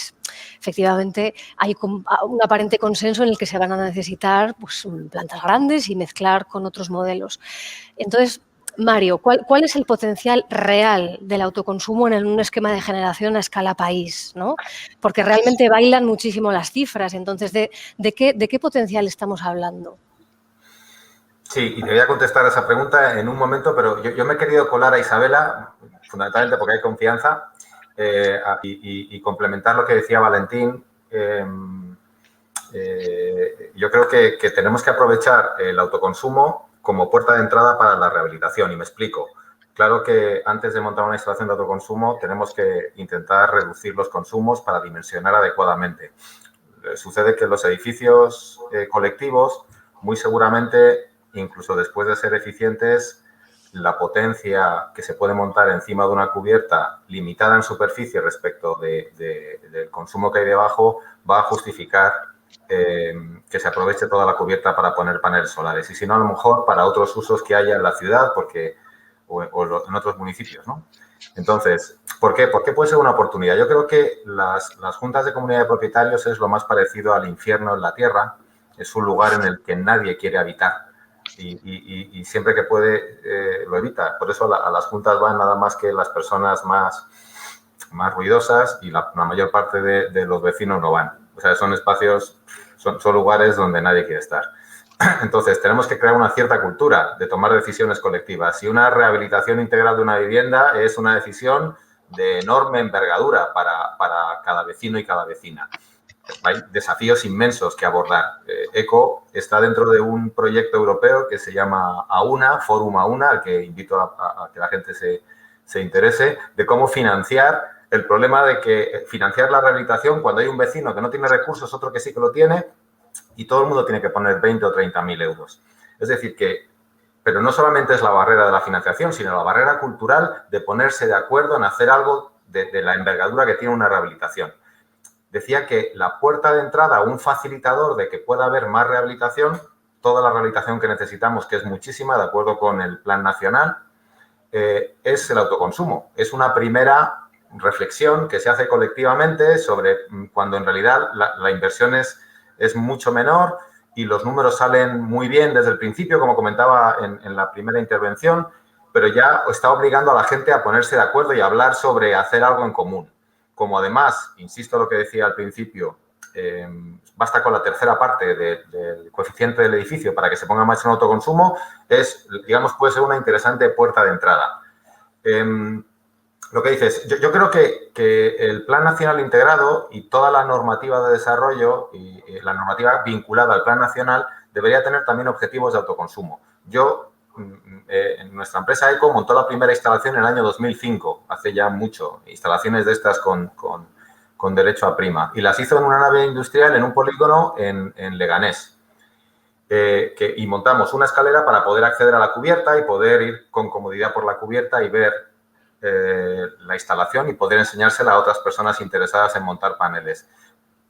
efectivamente hay un aparente consenso en el que se van a necesitar pues, plantas grandes y mezclar con otros modelos. Entonces, Mario, ¿cuál es el potencial real del autoconsumo en un esquema de generación a escala país, ¿no? Porque realmente bailan muchísimo las cifras. Entonces, ¿de qué potencial estamos hablando? Sí, y te voy a contestar a esa pregunta en un momento, pero yo me he querido colar a Isabela, fundamentalmente porque hay confianza, y complementar lo que decía Valentín. yo creo que tenemos que aprovechar el autoconsumo como puerta de entrada para la rehabilitación. Y me explico. Claro que antes de montar una instalación de autoconsumo tenemos que intentar reducir los consumos para dimensionar adecuadamente. Sucede que en los edificios colectivos, muy seguramente, incluso después de ser eficientes, la potencia que se puede montar encima de una cubierta limitada en superficie respecto del consumo que hay debajo va a justificar que se aproveche toda la cubierta para poner paneles solares. Y si no, a lo mejor para otros usos que haya en la ciudad o en otros municipios, ¿no? Entonces, ¿por qué? ¿Por qué puede ser una oportunidad? Yo creo que las juntas de comunidad de propietarios es lo más parecido al infierno en la tierra. Es un lugar en el que nadie quiere habitar y siempre que puede lo evita. Por eso a las juntas van nada más que las personas más ruidosas y la mayor parte de los vecinos no van. O sea, son espacios, son lugares donde nadie quiere estar. Entonces, tenemos que crear una cierta cultura de tomar decisiones colectivas. Y una rehabilitación integral de una vivienda es una decisión de enorme envergadura para cada vecino y cada vecina. Hay desafíos inmensos que abordar. ECO está dentro de un proyecto europeo que se llama AUNA, Fórum AUNA, al que invito a que la gente se interese, de cómo financiar el problema de que financiar la rehabilitación cuando hay un vecino que no tiene recursos, otro que sí que lo tiene, y todo el mundo tiene que poner 20 o 30.000 euros. Es decir, pero no solamente es la barrera de la financiación, sino la barrera cultural de ponerse de acuerdo en hacer algo de la envergadura que tiene una rehabilitación. Decía que la puerta de entrada, un facilitador de que pueda haber más rehabilitación, toda la rehabilitación que necesitamos, que es muchísima, de acuerdo con el Plan Nacional, es el autoconsumo. Es una primera reflexión que se hace colectivamente sobre cuando en realidad la inversión es mucho menor y los números salen muy bien desde el principio, como comentaba en la primera intervención, pero ya está obligando a la gente a ponerse de acuerdo y a hablar sobre hacer algo en común. Como además, insisto en lo que decía al principio, basta con la tercera parte del coeficiente del edificio para que se ponga más en autoconsumo, puede ser una interesante puerta de entrada. Lo que dices, yo creo que el Plan Nacional Integrado y toda la normativa de desarrollo y la normativa vinculada al Plan Nacional debería tener también objetivos de autoconsumo. En nuestra empresa ECO montó la primera instalación en el año 2005, hace ya mucho, instalaciones de estas con derecho a prima. Y las hizo en una nave industrial en un polígono en Leganés. Y montamos una escalera para poder acceder a la cubierta y poder ir con comodidad por la cubierta y ver la instalación y poder enseñársela a otras personas interesadas en montar paneles.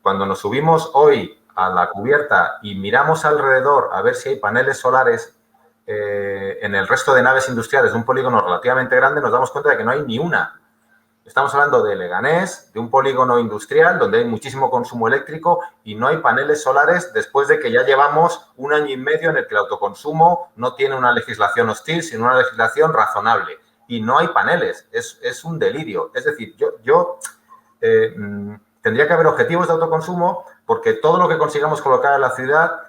Cuando nos subimos hoy a la cubierta y miramos alrededor a ver si hay paneles solares en el resto de naves industriales de un polígono relativamente grande, nos damos cuenta de que no hay ni una. Estamos hablando de Leganés, de un polígono industrial donde hay muchísimo consumo eléctrico y no hay paneles solares después de que ya llevamos 1 año y medio en el que el autoconsumo no tiene una legislación hostil, sino una legislación razonable. Y no hay paneles, es un delirio. Es decir, tendría que haber objetivos de autoconsumo porque todo lo que consigamos colocar en la ciudad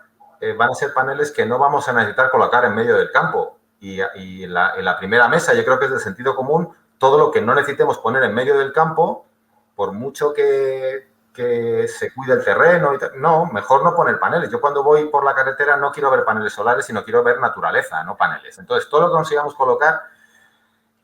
van a ser paneles que no vamos a necesitar colocar en medio del campo. Y en la primera mesa, yo creo que es de sentido común, todo lo que no necesitemos poner en medio del campo, por mucho que se cuide el terreno, no, mejor no poner paneles. Yo cuando voy por la carretera no quiero ver paneles solares, sino quiero ver naturaleza, no paneles. Entonces, todo lo que consigamos colocar,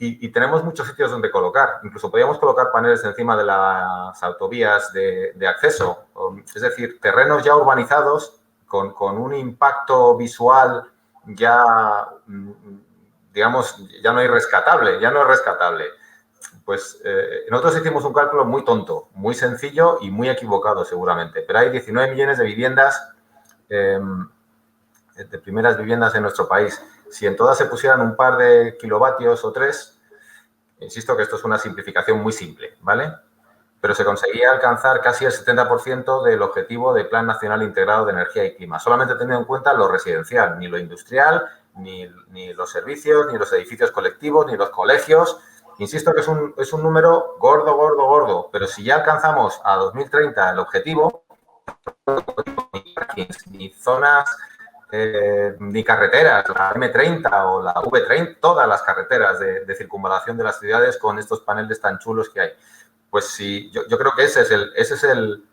y tenemos muchos sitios donde colocar, incluso podríamos colocar paneles encima de las autovías de acceso, es decir, terrenos ya urbanizados, con un impacto visual ya, digamos, ya no es rescatable. Pues nosotros hicimos un cálculo muy tonto, muy sencillo y muy equivocado seguramente, pero hay 19 millones de viviendas, de primeras viviendas en nuestro país. Si en todas se pusieran un par de kilovatios o 3, insisto que esto es una simplificación muy simple, ¿vale? Pero se conseguía alcanzar casi el 70% del objetivo del Plan Nacional Integrado de Energía y Clima, solamente teniendo en cuenta lo residencial, ni lo industrial, ni los servicios, ni los edificios colectivos, ni los colegios. Insisto que es un número gordo, pero si ya alcanzamos a 2030 el objetivo, ni zonas, ni carreteras, la M30 o la V30, todas las carreteras de circunvalación de las ciudades con estos paneles tan chulos que hay. Pues sí, yo creo que ese es el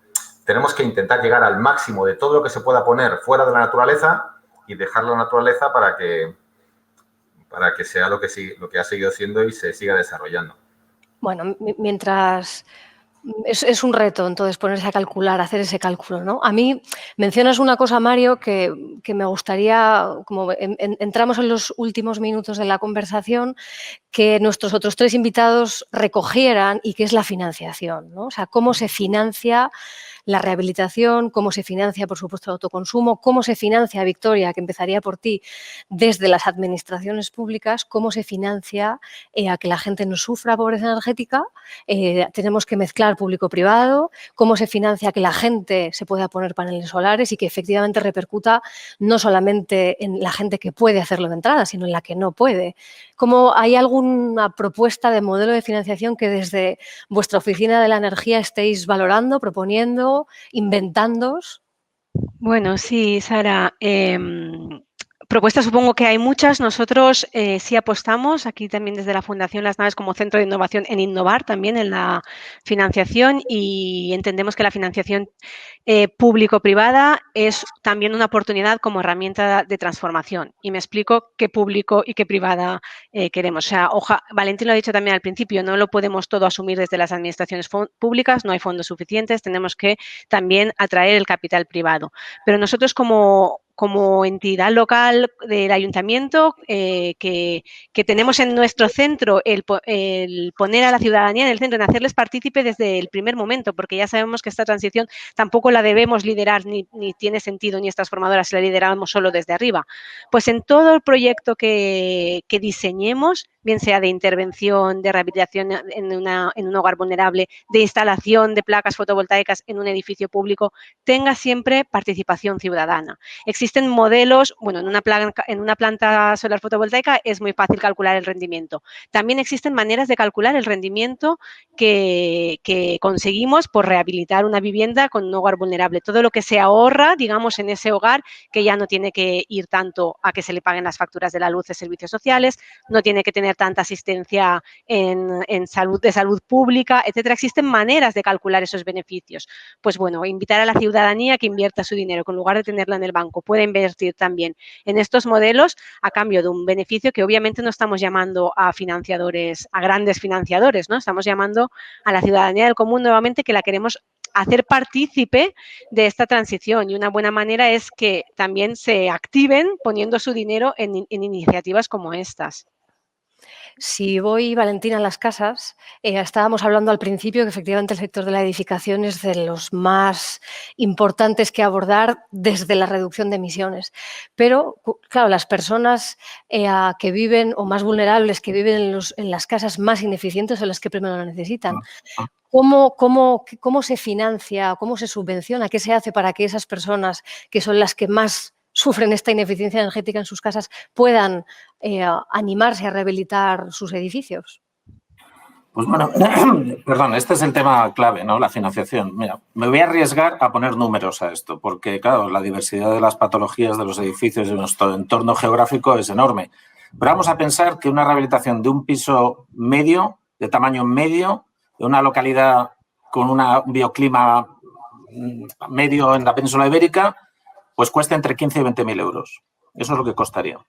tenemos que intentar llegar al máximo de todo lo que se pueda poner fuera de la naturaleza y dejar la naturaleza para que sea lo que ha seguido siendo y se siga desarrollando. Bueno, mientras... Es un reto, entonces, ponerse a calcular, hacer ese cálculo, ¿no? A mí mencionas una cosa, Mario, que me gustaría, como entramos en los últimos minutos de la conversación, que nuestros otros 3 invitados recogieran, y que es la financiación, ¿no? O sea, cómo se financia la rehabilitación, cómo se financia, por supuesto, el autoconsumo, cómo se financia, Victoria, que empezaría por ti, desde las administraciones públicas, cómo se financia a que la gente no sufra pobreza energética. Tenemos que mezclar público-privado, cómo se financia que la gente se pueda poner paneles solares y que efectivamente repercuta no solamente en la gente que puede hacerlo de entrada, sino en la que no puede. ¿Cómo hay alguna propuesta de modelo de financiación que desde vuestra oficina de la energía estéis valorando, proponiendo, inventándoos? Bueno, sí, Sara. Propuestas supongo que hay muchas. Nosotros sí apostamos, aquí también desde la Fundación Las Naves, como centro de innovación, en innovar también en la financiación, y entendemos que la financiación público-privada es también una oportunidad como herramienta de transformación. Y me explico qué público y qué privada queremos. O sea, Valentín lo ha dicho también al principio, no lo podemos todo asumir desde las administraciones públicas, no hay fondos suficientes, tenemos que también atraer el capital privado. Pero nosotros como entidad local del ayuntamiento, que tenemos en nuestro centro el poner a la ciudadanía en el centro, en hacerles partícipe desde el primer momento, porque ya sabemos que esta transición tampoco la debemos liderar, ni tiene sentido, ni es transformadora si la lideramos solo desde arriba. Pues en todo el proyecto que diseñemos, bien sea de intervención, de rehabilitación en un hogar vulnerable, de instalación de placas fotovoltaicas en un edificio público, tenga siempre participación ciudadana. Existen modelos, bueno, en una planta solar fotovoltaica es muy fácil calcular el rendimiento. También existen maneras de calcular el rendimiento que conseguimos por rehabilitar una vivienda con un hogar vulnerable. Todo lo que se ahorra, digamos, en ese hogar, que ya no tiene que ir tanto a que se le paguen las facturas de la luz de servicios sociales, no tiene que tener tanta asistencia en salud, de salud pública, etcétera. Existen maneras de calcular esos beneficios. Pues bueno, invitar a la ciudadanía a que invierta su dinero, que en lugar de tenerla en el banco, puede invertir también en estos modelos a cambio de un beneficio que obviamente no estamos llamando a financiadores, a grandes financiadores, ¿no? Estamos llamando a la ciudadanía del común nuevamente, que la queremos hacer partícipe de esta transición, y una buena manera es que también se activen poniendo su dinero en iniciativas como estas. Si voy, Valentina, a las casas, estábamos hablando al principio que efectivamente el sector de la edificación es de los más importantes que abordar desde la reducción de emisiones. Pero, claro, las personas que viven, o más vulnerables, que viven en las casas más ineficientes, son las que primero lo necesitan. ¿Cómo se financia, cómo se subvenciona, qué se hace para que esas personas, que son las que más sufren esta ineficiencia energética en sus casas, puedan animarse a rehabilitar sus edificios? Pues bueno, perdón, este es el tema clave, ¿no? La financiación. Mira, me voy a arriesgar a poner números a esto, porque, claro, la diversidad de las patologías de los edificios de nuestro entorno geográfico es enorme. Pero vamos a pensar que una rehabilitación de un piso medio, de tamaño medio, de una localidad con un bioclima medio en la península ibérica, pues cuesta entre 15 y 20.000 euros. Eso es lo que costaría.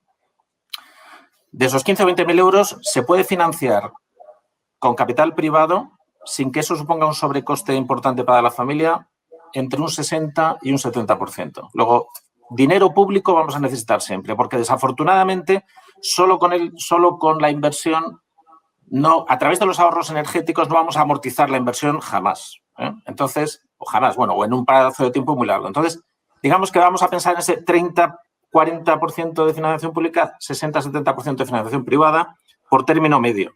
De esos 15 o 20.000 euros se puede financiar con capital privado, sin que eso suponga un sobrecoste importante para la familia, entre un 60 y un 70%. Luego, dinero público vamos a necesitar siempre, porque desafortunadamente solo con la inversión, a través de los ahorros energéticos no vamos a amortizar la inversión jamás. Entonces, o en un plazo de tiempo muy largo. Entonces, digamos que vamos a pensar en ese 30-40% de financiación pública, 60-70% de financiación privada por término medio.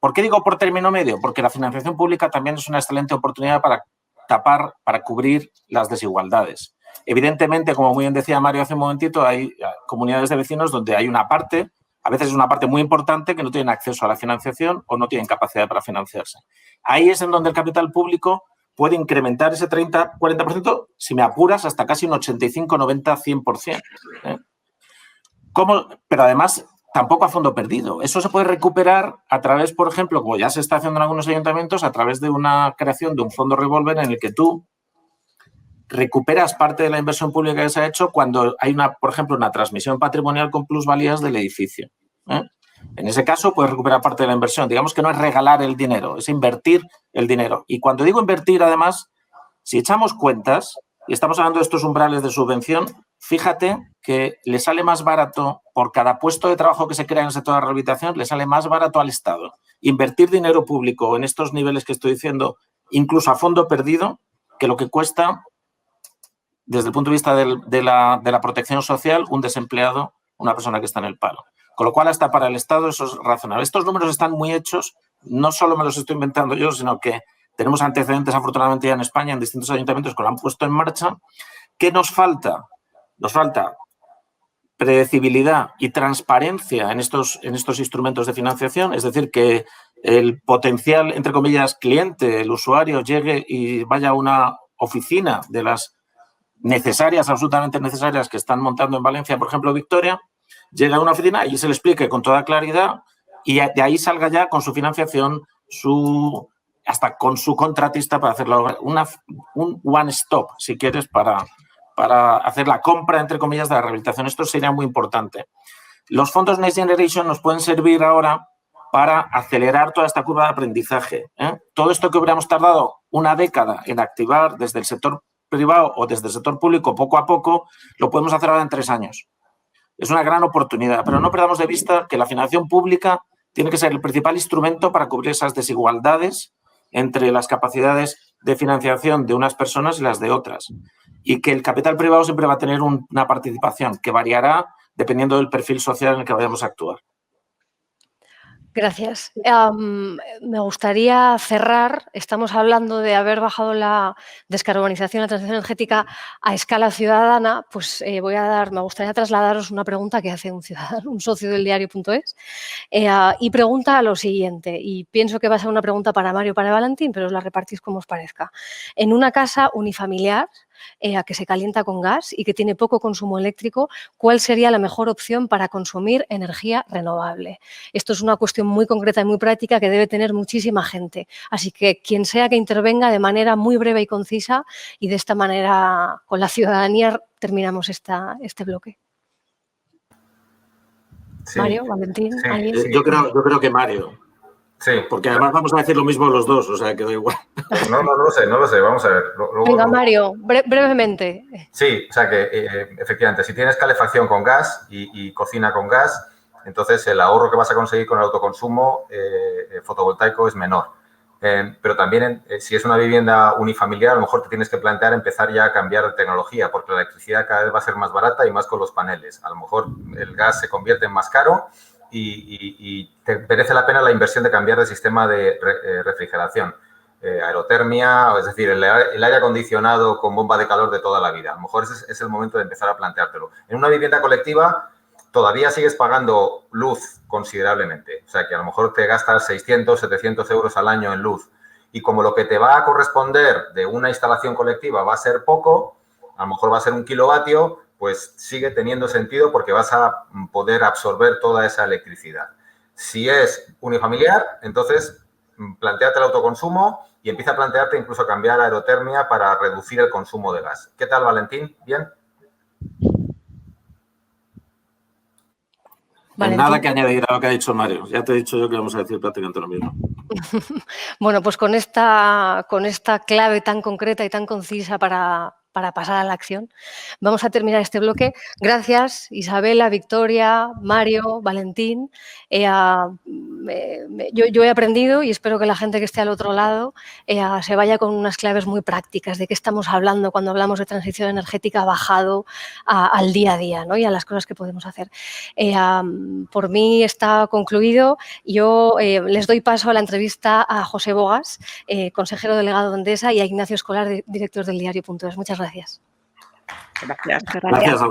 ¿Por qué digo por término medio? Porque la financiación pública también es una excelente oportunidad para cubrir las desigualdades. Evidentemente, como muy bien decía Mario hace un momentito, hay comunidades de vecinos donde hay una parte, a veces es una parte muy importante, que no tienen acceso a la financiación o no tienen capacidad para financiarse. Ahí es en donde el capital público puede incrementar ese 30-40%, si me apuras, hasta casi un 85-90-100%. Pero además, tampoco a fondo perdido. Eso se puede recuperar a través, por ejemplo, como ya se está haciendo en algunos ayuntamientos, a través de una creación de un fondo revolver en el que tú recuperas parte de la inversión pública que se ha hecho cuando hay, por ejemplo, una transmisión patrimonial con plusvalías del edificio. En ese caso, puedes recuperar parte de la inversión. Digamos que no es regalar el dinero, es invertir el dinero. Y cuando digo invertir, además, si echamos cuentas y estamos hablando de estos umbrales de subvención, fíjate que le sale más barato, por cada puesto de trabajo que se crea en el sector de la rehabilitación, le sale más barato al Estado invertir dinero público en estos niveles que estoy diciendo, incluso a fondo perdido, que lo que cuesta, desde el punto de vista de la protección social, un desempleado, una persona que está en el paro. Con lo cual, hasta para el Estado eso es razonable. Estos números están muy hechos, no solo me los estoy inventando yo, sino que tenemos antecedentes, afortunadamente, ya en España, en distintos ayuntamientos que lo han puesto en marcha. ¿Qué nos falta? Nos falta predecibilidad y transparencia en estos instrumentos de financiación, es decir, que el potencial, entre comillas, cliente, el usuario, llegue y vaya a una oficina de las necesarias, absolutamente necesarias, que están montando en Valencia, por ejemplo, Victoria, llega a una oficina y se le explique con toda claridad y de ahí salga ya con su financiación, hasta con su contratista para hacer un one-stop, si quieres, para hacer la compra, entre comillas, de la rehabilitación. Esto sería muy importante. Los fondos Next Generation nos pueden servir ahora para acelerar toda esta curva de aprendizaje. Todo esto que hubiéramos tardado una década en activar desde el sector privado o desde el sector público poco a poco, lo podemos hacer ahora en 3 años. Es una gran oportunidad, pero no perdamos de vista que la financiación pública tiene que ser el principal instrumento para cubrir esas desigualdades entre las capacidades de financiación de unas personas y las de otras. Y que el capital privado siempre va a tener una participación que variará dependiendo del perfil social en el que vayamos a actuar. Gracias. Me gustaría cerrar. Estamos hablando de haber bajado la descarbonización, la transición energética a escala ciudadana. Pues me gustaría trasladaros una pregunta que hace un ciudadano, un socio del diario.es, y pregunta lo siguiente. Y pienso que va a ser una pregunta para Mario o para Valentín, pero os la repartís como os parezca. En una casa unifamiliar, que se calienta con gas y que tiene poco consumo eléctrico, ¿cuál sería la mejor opción para consumir energía renovable? Esto es una cuestión muy concreta y muy práctica que debe tener muchísima gente. Así que quien sea que intervenga de manera muy breve y concisa, y de esta manera con la ciudadanía terminamos este bloque. Sí. Mario, Valentín, sí, ¿alguien? Sí. Yo creo que Mario. Sí. Porque además vamos a decir lo mismo los dos, o sea, que da igual. No lo sé, vamos a ver. Venga, Mario, brevemente. Sí, o sea que efectivamente, si tienes calefacción con gas y cocina con gas, entonces el ahorro que vas a conseguir con el autoconsumo fotovoltaico es menor. Pero también si es una vivienda unifamiliar, a lo mejor te tienes que plantear empezar ya a cambiar de tecnología, porque la electricidad cada vez va a ser más barata y más con los paneles. A lo mejor el gas se convierte en más caro y te merece la pena la inversión de cambiar de sistema de refrigeración. Aerotermia, es decir, el aire acondicionado con bomba de calor de toda la vida. A lo mejor ese es el momento de empezar a planteártelo. En una vivienda colectiva todavía sigues pagando luz considerablemente. O sea, que a lo mejor te gastas 600, 700 euros al año en luz. Y como lo que te va a corresponder de una instalación colectiva va a ser poco, a lo mejor va a ser 1 kilovatio, pues sigue teniendo sentido porque vas a poder absorber toda esa electricidad. Si es unifamiliar, entonces plantéate el autoconsumo y empieza a plantearte incluso cambiar a aerotermia para reducir el consumo de gas. ¿Qué tal, Valentín? ¿Bien? Valentín. Nada que añadir a lo que ha dicho Mario. Ya te he dicho yo que vamos a decir prácticamente lo mismo. Bueno, pues con esta clave tan concreta y tan concisa para pasar a la acción, vamos a terminar este bloque. Gracias, Isabela, Victoria, Mario, Valentín. Yo he aprendido y espero que la gente que esté al otro lado se vaya con unas claves muy prácticas de qué estamos hablando cuando hablamos de transición energética bajado al día a día, ¿no? Y a las cosas que podemos hacer. Por mí está concluido. Yo les doy paso a la entrevista a José Bogas, consejero delegado de Endesa, y a Ignacio Escolar, director del diario.es. Muchas gracias. Gracias. Gracias a